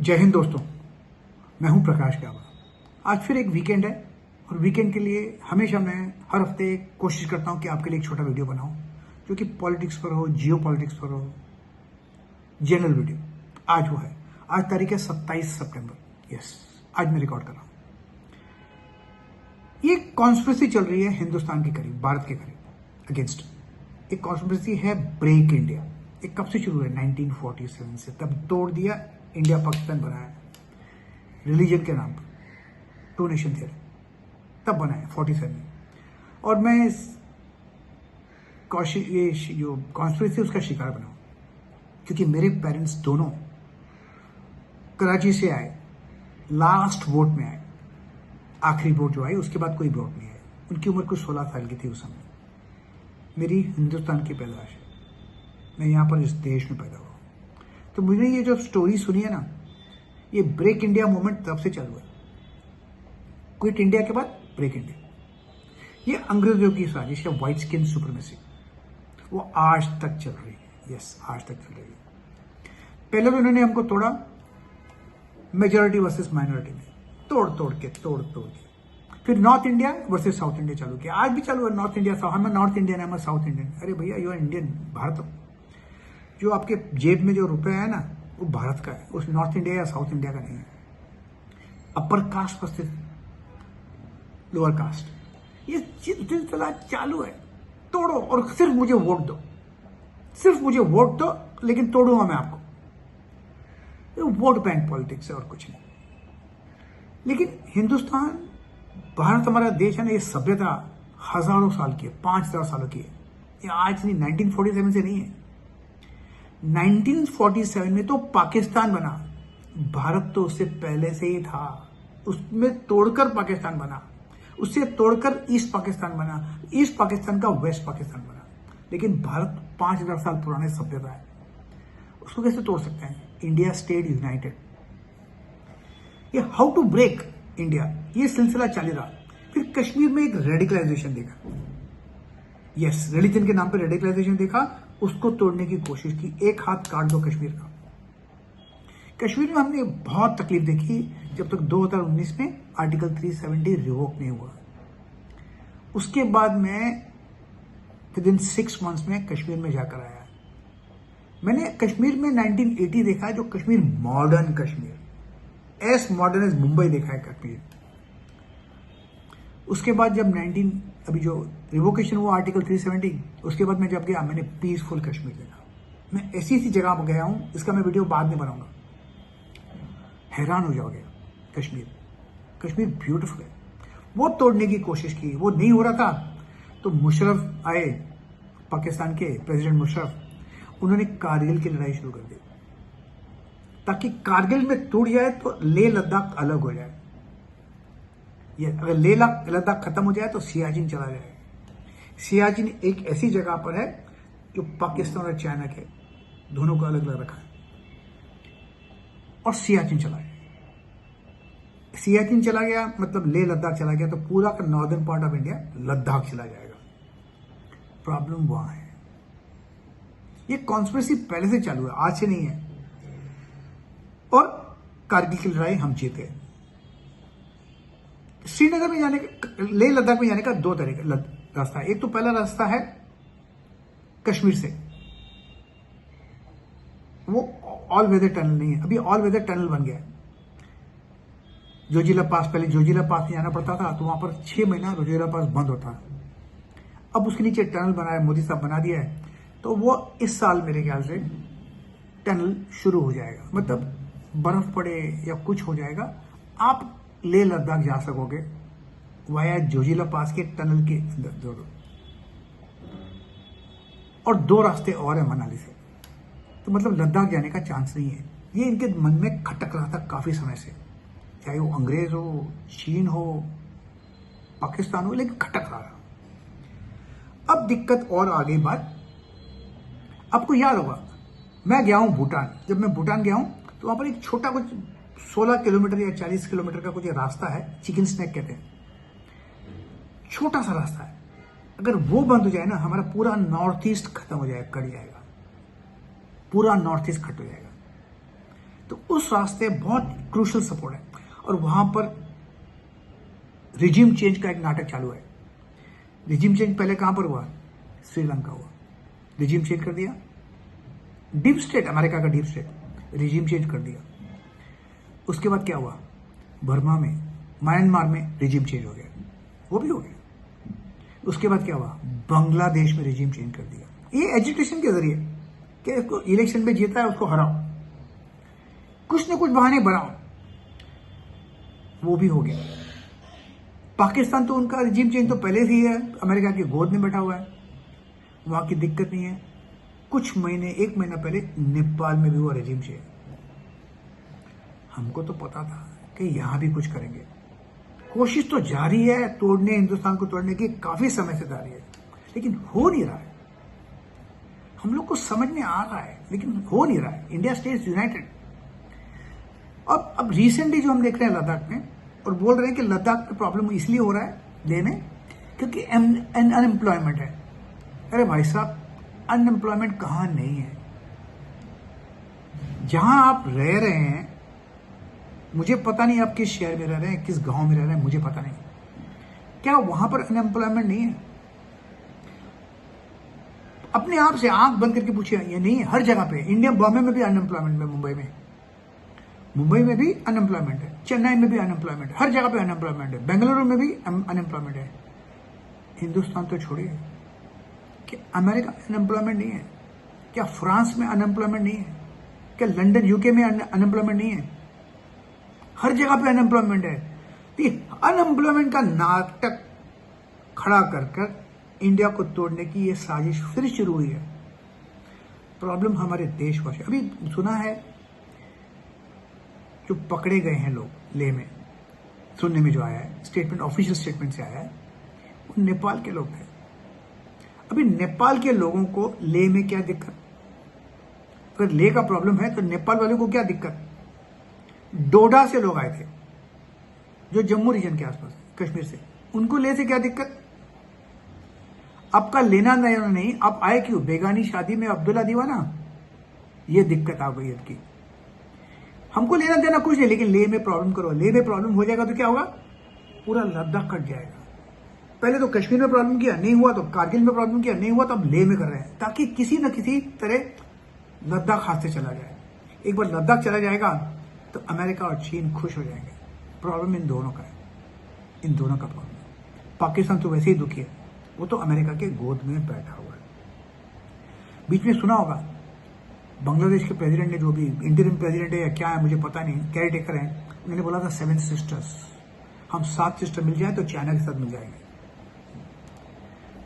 जय हिंद दोस्तों, मैं हूं प्रकाश गावा। आज फिर एक वीकेंड है और वीकेंड के लिए हमेशा मैं हर हफ्ते कोशिश करता हूं कि आपके लिए एक छोटा वीडियो बनाऊं जो कि पॉलिटिक्स पर हो, जियो पॉलिटिक्स पर हो, जनरल वीडियो। आज वो है, आज तारीख है 27 सितंबर। यस, आज मैं रिकॉर्ड कर रहा हूं। ये कॉन्स्पिरेसी चल रही है हिंदुस्तान के करीब, भारत के करीब अगेंस्ट। एक कॉन्स्पिरेसी है ब्रेक इंडिया। ये कब से शुरू है? 1947 से। तब तोड़ दिया, इंडिया पाकिस्तान बनाया रिलीजन के नाम पर, टू नेशन थियरी, तब बनाया 47 में। और मैं ये जो कॉन्स्पिरेसी उसका शिकार बना क्योंकि मेरे पेरेंट्स दोनों कराची से आए, लास्ट वोट में आए। आखिरी वोट जो आई उसके बाद कोई वोट नहीं आया। उनकी उम्र कुछ 16 साल की थी उस समय। मेरी हिंदुस्तान की पैदाइश है, मैं यहाँ पर इस देश में पैदा हुआ। तो मुझे ये जो स्टोरी सुनी है ना, ये ब्रेक इंडिया मूवमेंट तब से चालू है। क्विट इंडिया के बाद ब्रेक इंडिया। ये अंग्रेजों की साजिश है, व्हाइट स्किन सुप्रीमेसी। वो आज तक चल रही है। यस, आज तक चल रही है। पहले तो इन्होंने हमको तोड़ा मेजोरिटी वर्सेस माइनॉरिटी में, तोड़ के। फिर north India versus south India चालू किया। आज भी चालू है नॉर्थ इंडिया साउथ। हम नॉर्थ इंडियन है, हम साउथ इंडियन। अरे भैया, यू आर इंडियन, भारत। जो आपके जेब में जो रुपए है ना, वो भारत का है, उस नॉर्थ इंडिया या साउथ इंडिया का नहीं है। Upper caste versus lower caste, ये सिलसिला चालू है। तोड़ो और सिर्फ मुझे वोट दो, सिर्फ मुझे वोट दो, लेकिन तोड़ूंगा मैं आपको। ये वोट बैंक पॉलिटिक्स है और कुछ नहीं। लेकिन हिंदुस्तान, भारत हमारा देश है ना, ये सभ्यता हजारों साल की है, 5000 सालों की है। ये आज नहीं, 1947 से नहीं है। 1947 में तो पाकिस्तान बना, भारत तो उससे पहले से ही था। उसमें तोड़कर पाकिस्तान बना, उससे तोड़कर ईस्ट पाकिस्तान बना, ईस्ट पाकिस्तान का वेस्ट पाकिस्तान बना। लेकिन भारत 5000 साल पुराने सभ्यता है, उसको कैसे तोड़ सकते हैं? India state United. ये हाउ टू ब्रेक इंडिया, ये सिलसिला चालू रहा। फिर कश्मीर में एक रेडिकलाइजेशन देखा। यस, रिलीजन के नाम पर रेडिकलाइजेशन देखा, उसको तोड़ने की कोशिश की। एक हाथ काट दो कश्मीर का। कश्मीर में हमने बहुत तकलीफ देखी जब तक 2019 में आर्टिकल 370 रिवोक नहीं हुआ। उसके बाद मैं विद इन 6 मंथ्स में कश्मीर में जाकर आया। मैंने कश्मीर में 1980 देखा है, जो Kashmir modern Kashmir, S modern age Mumbai देखा है कश्मीर। उसके बाद जब अभी जो रिवोकेशन हुआ आर्टिकल 370, उसके बाद मैं जब गया, मैंने पीसफुल कश्मीर देखा। मैं ऐसी जगह पर गया हूं, इसका मैं वीडियो बाद में बनाऊंगा। हैरान हो जाओगे। कश्मीर ब्यूटीफुल है। वो तोड़ने की कोशिश की, वो नहीं हो रहा था। तो मुशर्रफ आए, पाकिस्तान के प्रेसिडेंट मुशर्रफ, उन्होंने कारगिल की लड़ाई शुरू कर दी ताकि कारगिल में टूट जाए तो लेह लद्दाख अलग हो जाए। ये अगर लेह लद्दाख खत्म हो जाए तो सियाचिन चला जाए। सियाचिन एक ऐसी जगह पर है जो पाकिस्तान और चाइना के दोनों को अलग अलग रखा है। और सियाचिन चला गया मतलब लेह लद्दाख चला गया, तो पूरा का northern part of India Ladakh चला जाएगा। प्रॉब्लम वहां है। ये कॉन्स्पिरेसी पहले से चालू है, आज से नहीं है। और कारगिल की लड़ाई हम जीते। श्रीनगर में जाने का, लेह लद्दाख में जाने का 2 तरीके रास्ता है। एक तो पहला रास्ता है कश्मीर से, वो ऑल वेदर टनल नहीं है, अभी ऑल वेदर टनल बन गया है। जोजिला पास, पहले जोजिला पास में जाना पड़ता था, तो वहां पर 6 महीना जोजिला पास बंद होता है। अब उसके नीचे टनल बना है, मोदी साहब बना दिया है। तो वो इस साल मेरे ख्याल से टनल शुरू हो जाएगा, मतलब बर्फ पड़े या कुछ हो जाएगा, आप लेह लद्दाख जा सकोगे वाया जोजिला पास के टनल के अंदर। और 2 रास्ते और है मनाली से, तो मतलब लद्दाख जाने का चांस नहीं है। ये इनके मन में खटक रहा था काफी समय से, चाहे वो अंग्रेज हो, चीन हो, पाकिस्तान हो, लेकिन खटक रहा था। अब दिक्कत और आ गई बात। आपको याद होगा, मैं गया हूं भूटान। जब मैं भूटान गया हूं तो वहां पर एक छोटा कुछ 16 किलोमीटर या 40 किलोमीटर का कुछ रास्ता है, चिकन स्नैक कहते हैं। छोटा सा रास्ता है। अगर वो बंद हो जाए ना, हमारा पूरा नॉर्थ ईस्ट खत्म हो जाएगा, कट जाएगा। पूरा नॉर्थ ईस्ट खत्म हो जाएगा। तो उस रास्ते बहुत क्रूशल सपोर्ट है। और वहां पर रिजिम चेंज का एक नाटक चालू है। रिजिम चेंज पहले कहां पर हुआ? श्रीलंका हुआ। रिजिम चेंज कर दिया, डीप स्टेट, अमेरिका का डीप स्टेट रिजिम चेंज कर दिया। उसके बाद क्या हुआ? बर्मा में, म्यांमार में रिजिम चेंज हो गया, वो भी हो गया। उसके बाद क्या हुआ? बांग्लादेश में रिजिम चेंज कर दिया। ये एजुटेशन के जरिए कि इसको इलेक्शन में जीता है उसको हराओ, कुछ न कुछ बहाने बनाओ, वो भी हो गया। पाकिस्तान तो उनका रिजिम चेंज तो पहले से ही है, अमेरिका की गोद में बैठा हुआ है, वहां की दिक्कत नहीं है। कुछ महीने, 1 महीना पहले नेपाल में भी हुआ रिजिम चेंज। हमको तो पता था कि यहां भी कुछ करेंगे। कोशिश तो जारी है तोड़ने, हिंदुस्तान को तोड़ने की काफी समय से जारी है, लेकिन हो नहीं रहा है। हम लोग को समझ में आ रहा है लेकिन हो नहीं रहा है। India stage United. अब रिसेंटली जो हम देख रहे हैं लद्दाख में, और बोल रहे हैं कि लद्दाख में प्रॉब्लम इसलिए हो रहा है लेह में क्योंकि अनएम्प्लॉयमेंट है। अरे भाई साहब, अनएम्प्लॉयमेंट कहां नहीं है? जहां आप रह रहे हैं, मुझे पता नहीं आप किस शहर में रह रहे हैं, किस गांव में रह रहे हैं, मुझे पता नहीं, क्या वहां पर अनएम्प्लॉयमेंट नहीं है? अपने आप से आंख बंद करके पूछिए, ये नहीं है? हर जगह पे। इंडिया, बॉम्बे में भी अनएम्प्लॉयमेंट है, मुंबई में भी अनएम्प्लॉयमेंट है, चेन्नई में भी अनएम्प्लॉयमेंट है, हर जगह पे अनएम्प्लॉयमेंट है, बेंगलुरु में भी अनएम्प्लॉयमेंट है। हिंदुस्तान तो छोड़िए, क्या अमेरिका में अनएम्प्लॉयमेंट नहीं है? क्या फ्रांस में अनएम्प्लॉयमेंट नहीं है? क्या लंदन, यूके में अनएम्प्लॉयमेंट नहीं है? हर जगह पे अनएम्प्लॉयमेंट है। तो अनएम्प्लॉयमेंट का नाटक खड़ा कर इंडिया को तोड़ने की ये साजिश फिर शुरू हुई है। प्रॉब्लम हमारे देशवासी। अभी सुना है जो पकड़े गए हैं लोग लेह में, सुनने में जो आया है, स्टेटमेंट, ऑफिशियल स्टेटमेंट से आया है, वो नेपाल के लोग थे। अभी नेपाल के लोगों को लेह में क्या दिक्कत? अगर लेह का प्रॉब्लम है तो नेपाल वालों को क्या दिक्कत? डोडा से लोग आए थे जो जम्मू रीजन के आसपास, कश्मीर से, उनको लेह से क्या दिक्कत? आपका लेना देना नहीं, आप आए क्यों? बेगानी शादी में अब्दुल्ला दीवाना, ये दिक्कत आ गई इनकी। हमको लेना देना कुछ नहीं, लेकिन लेह में प्रॉब्लम करो। लेह में प्रॉब्लम हो जाएगा तो क्या होगा? पूरा लद्दाख कट जाएगा। पहले तो कश्मीर में प्रॉब्लम किया, नहीं हुआ तो कारगिल में प्रॉब्लम किया, नहीं हुआ तो अब लेह में कर रहे हैं, ताकि किसी न किसी तरह लद्दाख हाथ से चला जाए। एक बार लद्दाख चला जाएगा तो अमेरिका और चीन खुश हो जाएंगे। प्रॉब्लम इन दोनों का है, इन दोनों का प्रॉब्लम। पाकिस्तान तो वैसे ही दुखी है, वो तो अमेरिका के गोद में बैठा हुआ है। बीच में सुना होगा बांग्लादेश के प्रेसिडेंट ने, जो भी इंटरिम प्रेसिडेंट है या क्या है मुझे पता नहीं, केयर टेकर है, उन्होंने बोला था 7 सिस्टर्स, हम 7 सिस्टर मिल जाए तो चाइना के साथ मिल जाएंगे।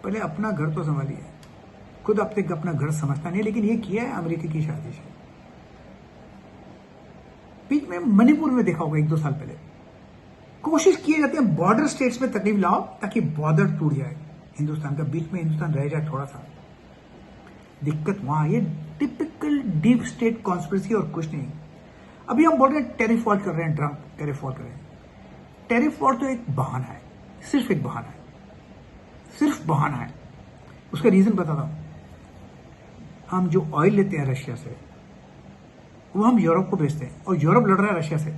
पहले अपना घर तो संभालिए। खुद अब तक अपना घर समझता नहीं, लेकिन ये किया है अमेरिका की शादी से। बीच में मणिपुर में देखा होगा 1-2 साल पहले, कोशिश किए जाते हैं बॉर्डर स्टेट्स में तकलीफ लाओ ताकि बॉर्डर टूट जाए हिंदुस्तान का, बीच में हिंदुस्तान रह जाए थोड़ा सा। दिक्कत वहां, ये टिपिकल डीप स्टेट कॉन्स्पिरेसी और कुछ नहीं। अभी हम बोल रहे हैं टेरिफ वॉर कर रहे हैं, ट्रंप टेरिफ वॉर कर रहे हैं। टेरिफ वॉर तो एक बहाना है, सिर्फ एक बहाना है, सिर्फ बहाना है। उसका रीजन बताता हूं। हम जो ऑयल लेते हैं रशिया से, वो हम यूरोप को बेचते हैं, और यूरोप लड़ रहा है रशिया से।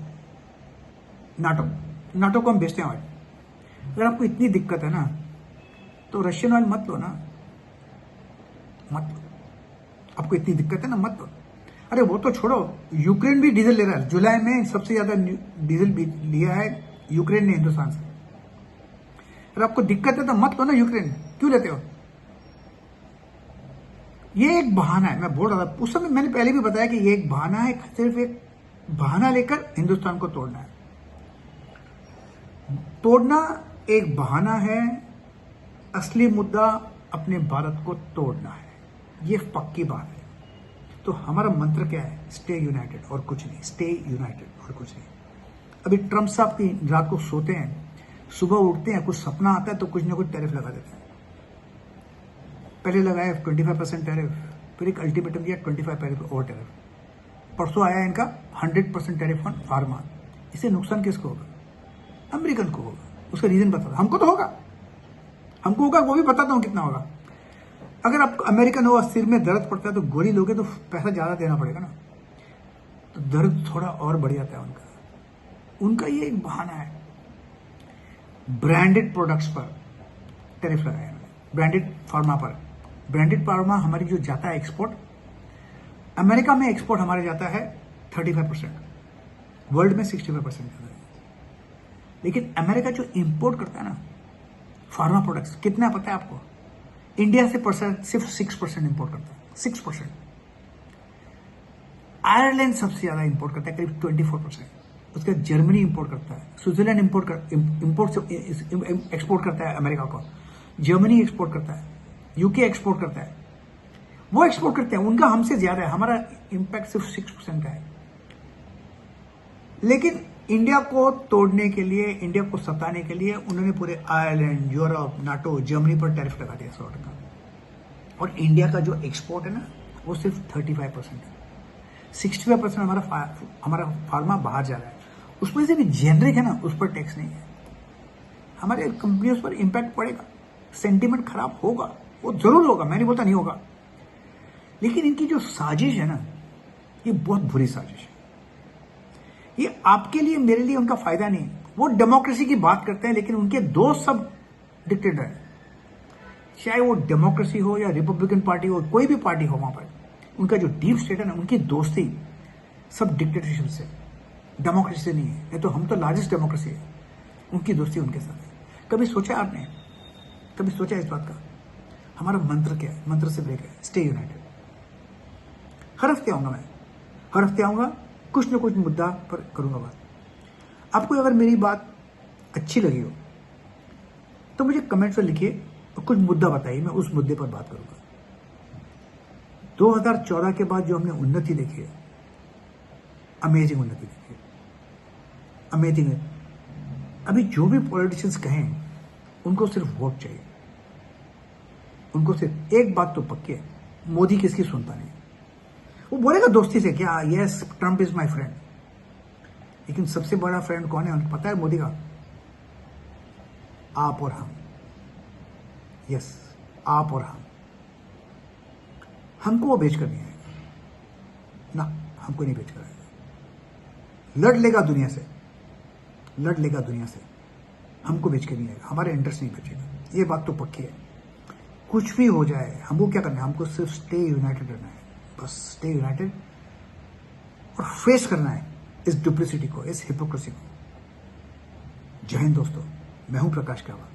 नाटो को हम बेचते हैं ऑयल। अगर आपको इतनी दिक्कत है ना, तो रशियन ऑयल मत लो ना, मत लो। आपको इतनी दिक्कत है ना, मत लो। अरे वो तो छोड़ो, यूक्रेन भी डीजल ले रहा है। जुलाई में सबसे ज्यादा डीजल लिया है यूक्रेन ने हिंदुस्तान से। अगर आपको दिक्कत है तो मत लो ना यूक्रेन, क्यों लेते हो? ये एक बहाना है। मैं बोल रहा था उस समय, मैंने पहले भी बताया कि ये एक बहाना है, सिर्फ एक बहाना लेकर हिंदुस्तान को तोड़ना है। तोड़ना एक बहाना है, असली मुद्दा अपने भारत को तोड़ना है, ये पक्की बात है। तो हमारा मंत्र क्या है? स्टे यूनाइटेड और कुछ नहीं, स्टे यूनाइटेड और कुछ नहीं। अभी ट्रंप साहब की रात को सोते हैं, सुबह उठते हैं, कुछ सपना आता है तो कुछ ना कुछ टैरिफ लगा देते हैं। पहले लगाया 25% टैरिफ, फिर एक अल्टीमेटम दिया 25% और टैरिफ। परसों आया इनका 100% टैरिफ ऑन फार्मा। इससे नुकसान किसको होगा? अमेरिकन को होगा। उसका रीजन बता, हमको तो होगा, हमको होगा, वो भी बताता हूं कितना होगा। अगर आप अमेरिकन हो और सिर में दर्द पड़ता है तो गोली लोगे तो पैसा ज्यादा देना पड़ेगा ना। तो दर्द थोड़ा और बढ़ जाता है उनका। उनका ये एक बहाना है, ब्रांडेड प्रोडक्ट्स पर टैरिफ लगाया, ब्रांडेड फार्मा पर। ब्रांडेड फार्मा हमारी जो जाता है एक्सपोर्ट, अमेरिका में एक्सपोर्ट हमारे जाता है 35%, वर्ल्ड में 65% जाता है। लेकिन अमेरिका जो इंपोर्ट करता है ना फार्मा प्रोडक्ट्स, कितना पता है आपको? इंडिया से परसेंट सिर्फ 6% इंपोर्ट करता है, 6%। आयरलैंड सबसे ज्यादा इंपोर्ट करता है, करीब 24%। उसके बाद जर्मनी इंपोर्ट करता है, स्विट्जरलैंड एक्सपोर्ट करता है अमेरिका को, जर्मनी एक्सपोर्ट करता है, यूके एक्सपोर्ट करता है, वो एक्सपोर्ट करते हैं, उनका हमसे ज्यादा है, हमारा इंपैक्ट सिर्फ 6% का है। लेकिन इंडिया को तोड़ने के लिए, इंडिया को सताने के लिए उन्होंने पूरे आयरलैंड, यूरोप, नाटो, जर्मनी पर टैरिफ लगा दिया 100%। और इंडिया का जो एक्सपोर्ट है ना वो सिर्फ 35% है, 65% हमारा फार्मा बाहर जा रहा है। उसमें से भी जेनरिक है ना, उस पर टैक्स नहीं है। हमारे कंपनियों पर इंपैक्ट पड़ेगा, सेंटीमेंट खराब होगा, वो जरूर होगा, मैं नहीं बोलता नहीं होगा। लेकिन इनकी जो साजिश है ना, ये बहुत बुरी साजिश है। ये आपके लिए, मेरे लिए उनका फायदा नहीं। वो डेमोक्रेसी की बात करते हैं, लेकिन उनके दोस्त सब डिक्टेटर है। चाहे वो डेमोक्रेसी हो या रिपब्लिकन पार्टी हो, कोई भी पार्टी हो, वहां पर उनका जो डीप स्टेट है ना, उनकी दोस्ती सब डिक्टेटरशिप से, डेमोक्रेसी से नहीं है। नहीं तो हम तो लार्जेस्ट डेमोक्रेसी है, उनकी दोस्ती उनके साथ है। कभी सोचा आपने, कभी सोचा इस बात का? हमारा मंत्र क्या है? मंत्र से ब्रेक है, स्टे यूनाइटेड। हर हफ्ते आऊंगा मैं, हर हफ्ते आऊंगा, कुछ न कुछ मुद्दा पर करूंगा बात। आपको अगर मेरी बात अच्छी लगी हो तो मुझे कमेंट में लिखिए और कुछ मुद्दा बताइए, मैं उस मुद्दे पर बात करूंगा। 2014 के बाद जो हमने उन्नति देखी है, अमेजिंग उन्नति देखी है, अमेजिंग है। अभी जो भी पॉलिटिशियंस कहें, उनको सिर्फ वोट चाहिए, उनको सिर्फ एक बात तो पक्की है, मोदी किसकी सुनता नहीं। वो बोलेगा दोस्ती से क्या, yes Trump is my friend, लेकिन सबसे बड़ा फ्रेंड कौन है उनको पता है? मोदी का, आप और हम। यस, आप और हम। हमको वो बेच कर नहीं आएगा ना, हमको नहीं बेच कर आएगा। लड़ लेगा दुनिया से, लड़ लेगा दुनिया से, हमको बेच के नहीं आएगा, हमारे इंटरेस्ट नहीं बेचेगा, ये बात तो पक्की है। कुछ भी हो जाए, हमको क्या करना है? हमको सिर्फ स्टे यूनाइटेड रहना है, बस स्टे यूनाइटेड, और फेस करना है इस डुप्लिसिटी को, इस हिपोक्रेसी को। जय हिंद दोस्तों, मैं हूं प्रकाश कावा।